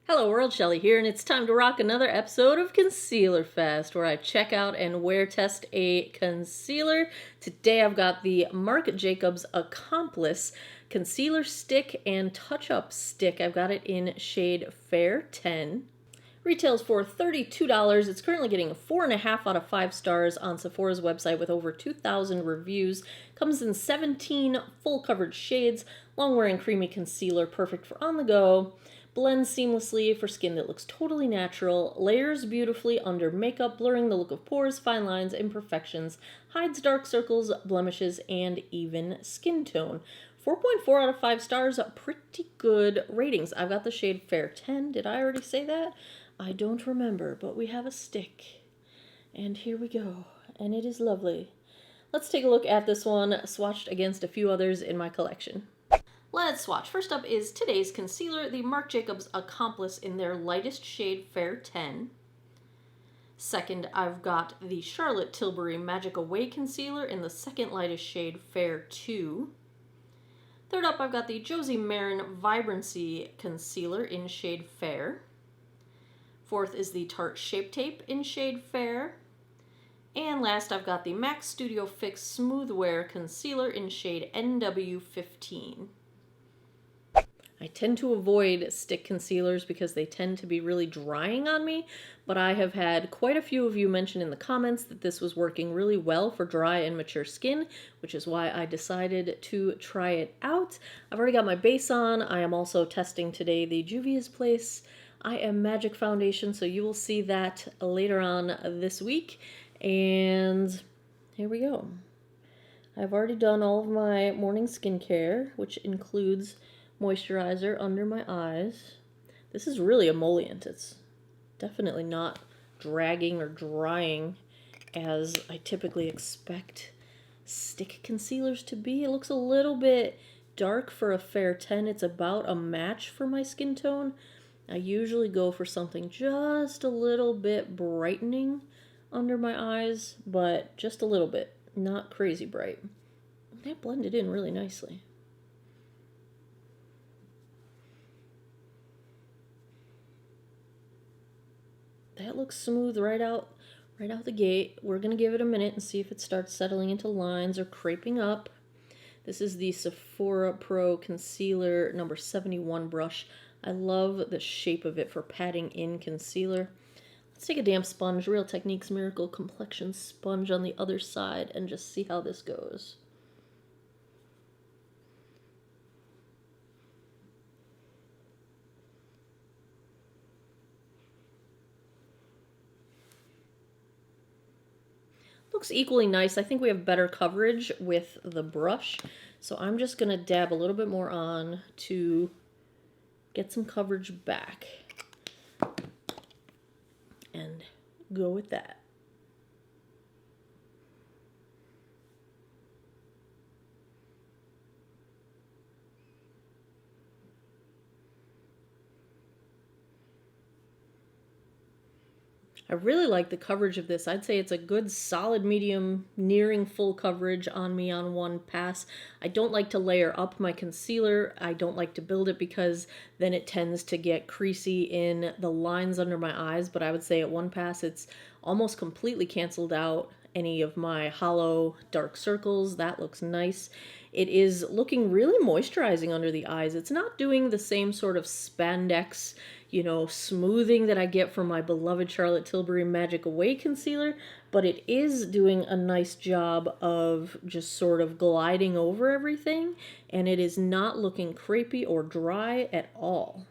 Hello world, Shelly here, and it's time to rock another episode of Concealer Fest, where I check out and wear test a concealer. Today I've got the Marc Jacobs Accomplice Concealer Stick and Touch-Up Stick. I've got it in shade Fair 10. Retails for $32. It's currently getting a 4.5 out of 5 stars on Sephora's website with over 2,000 reviews. Comes in 17 full coverage shades, long-wearing creamy concealer, perfect for on the go. Blends seamlessly for skin that looks totally natural, layers beautifully under makeup, blurring the look of pores, fine lines, imperfections, hides dark circles, blemishes, and even skin tone. 4.4 out of 5 stars, pretty good ratings. I've got the shade Fair 10. Did I already say that? I don't remember, but we have a stick. And here we go. And it is lovely. Let's take a look at this one, swatched against a few others in my collection. Let's swatch. First up is today's concealer, the Marc Jacobs Accomplice in their lightest shade Fair 10. Second, I've got the Charlotte Tilbury Magic Away Concealer in the second lightest shade Fair 2. Third up, I've got the Josie Maran Vibrancy Concealer in shade Fair. Fourth is the Tarte Shape Tape in shade Fair. And last, I've got the MAC Studio Fix Smooth Wear Concealer in shade NW15. I tend to avoid stick concealers because they tend to be really drying on me, but I have had quite a few of you mention in the comments that this was working really well for dry and mature skin, which is why I decided to try it out. I've already got my base on. I am also testing today the Juvia's Place I Am Magic Foundation, so you will see that later on this week. And here we go. I've already done all of my morning skincare, which includes moisturizer under my eyes. This is really emollient. It's definitely not dragging or drying as I typically expect stick concealers to be. It looks a little bit dark for a Fair 10. It's about a match for my skin tone. I usually go for something just a little bit brightening under my eyes, but just a little bit, not crazy bright. That blended in really nicely. That looks smooth right out the gate. We're going to give it a minute and see if it starts settling into lines or creping up. This is the Sephora Pro Concealer number 71 brush. I love the shape of it for patting in concealer. Let's take a damp sponge, Real Techniques Miracle Complexion Sponge on the other side, and just see how this goes. Looks equally nice. I think we have better coverage with the brush, so I'm just going to dab a little bit more on to get some coverage back and go with that. I really like the coverage of this. I'd say it's a good solid medium, nearing full coverage on me on one pass. I don't like to layer up my concealer. I don't like to build it because then it tends to get creasy in the lines under my eyes, but I would say at one pass it's almost completely canceled out any of my hollow dark circles. That looks nice. It is looking really moisturizing under the eyes. It's not doing the same sort of spandex, smoothing that I get from my beloved Charlotte Tilbury Magic Away Concealer, but it is doing a nice job of just sort of gliding over everything, and it is not looking crepey or dry at all.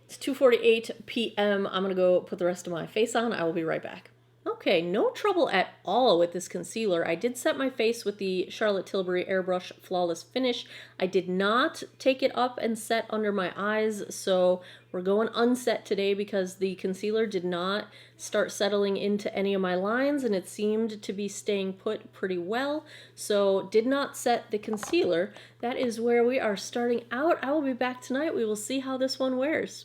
It's 2:48 p.m. I'm going to go put the rest of my face on. I will be right back. Okay, no trouble at all with this concealer. I did set my face with the Charlotte Tilbury Airbrush Flawless Finish. I did not take it up and set under my eyes, so we're going unset today because the concealer did not start settling into any of my lines, and it seemed to be staying put pretty well, so did not set the concealer. That is where we are starting out. I will be back tonight. We will see how this one wears.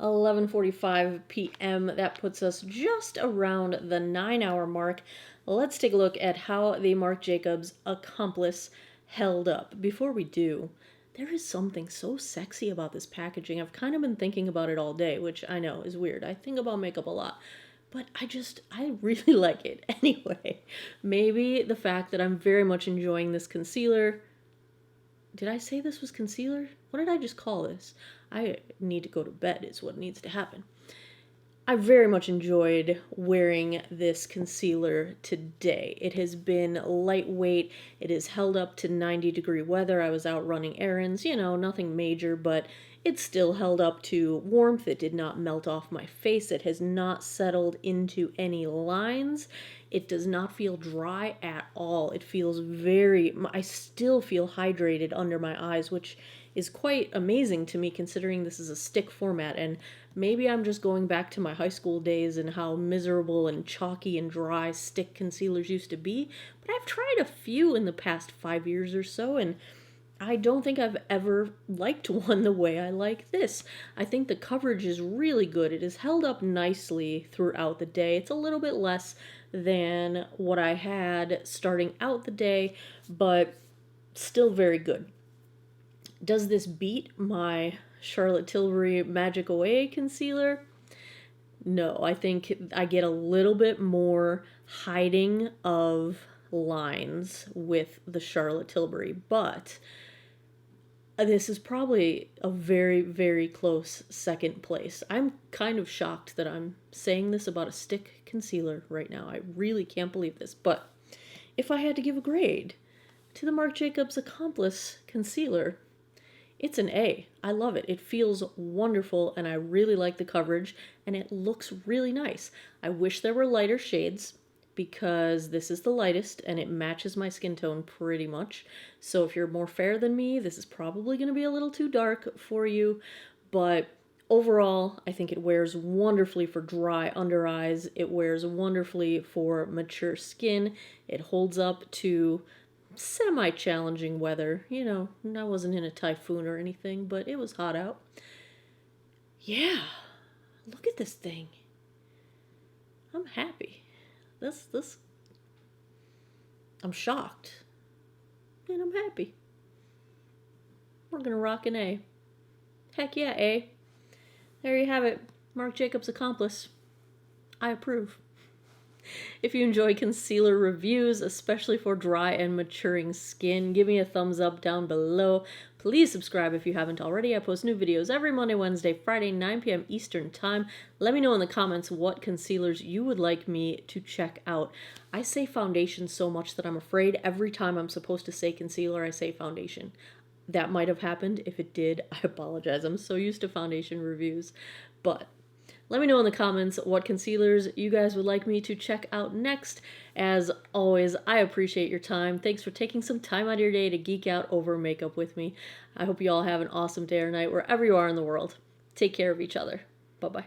11:45 p.m. That puts us just around the 9-hour mark. Let's take a look at how the Marc Jacobs Accomplice held up. Before we do, There is something so sexy about this packaging. I've kind of been thinking about it all day, which I know is weird. I think about makeup a lot, but I really like it. Anyway, maybe the fact that I'm very much enjoying this concealer. Did I say this was concealer? What did I just call this? I need to go to bed is what needs to happen. I very much enjoyed wearing this concealer today. It has been lightweight. It has held up to 90-degree weather. I was out running errands, nothing major, but it still held up to warmth. It did not melt off my face. It has not settled into any lines. It does not feel dry at all. It feels I still feel hydrated under my eyes, which is quite amazing to me considering this is a stick format, and maybe I'm just going back to my high school days and how miserable and chalky and dry stick concealers used to be, but I've tried a few in the past 5 years or so, and I don't think I've ever liked one the way I like this. I think the coverage is really good. It is held up nicely throughout the day. It's a little bit less than what I had starting out the day, but still very good. Does this beat my Charlotte Tilbury Magic Away concealer? No, I think I get a little bit more hiding of lines with the Charlotte Tilbury, but this is probably a very, very close second place. I'm kind of shocked that I'm saying this about a stick concealer right now. I really can't believe this, but if I had to give a grade to the Marc Jacobs Accomplice Concealer, it's an A. I love it. It feels wonderful, and I really like the coverage, and it looks really nice. I wish there were lighter shades because this is the lightest, and it matches my skin tone pretty much. So if you're more fair than me, this is probably going to be a little too dark for you, but overall, I think it wears wonderfully for dry under eyes. It wears wonderfully for mature skin. It holds up to semi-challenging weather. I wasn't in a typhoon or anything, but it was hot out. Yeah, look at this thing. I'm happy. I'm shocked. And I'm happy. We're gonna rock an A. Heck yeah, A. There you have it. Marc Jacobs Accomplice. I approve. If you enjoy concealer reviews, especially for dry and maturing skin, give me a thumbs up down below. Please subscribe if you haven't already. I post new videos every Monday, Wednesday, Friday, 9 p.m. Eastern Time. Let me know in the comments what concealers you would like me to check out. I say foundation so much that I'm afraid every time I'm supposed to say concealer, I say foundation. That might have happened. If it did, I apologize. I'm so used to foundation reviews. But let me know in the comments what concealers you guys would like me to check out next. As always, I appreciate your time. Thanks for taking some time out of your day to geek out over makeup with me. I hope you all have an awesome day or night wherever you are in the world. Take care of each other. Bye-bye.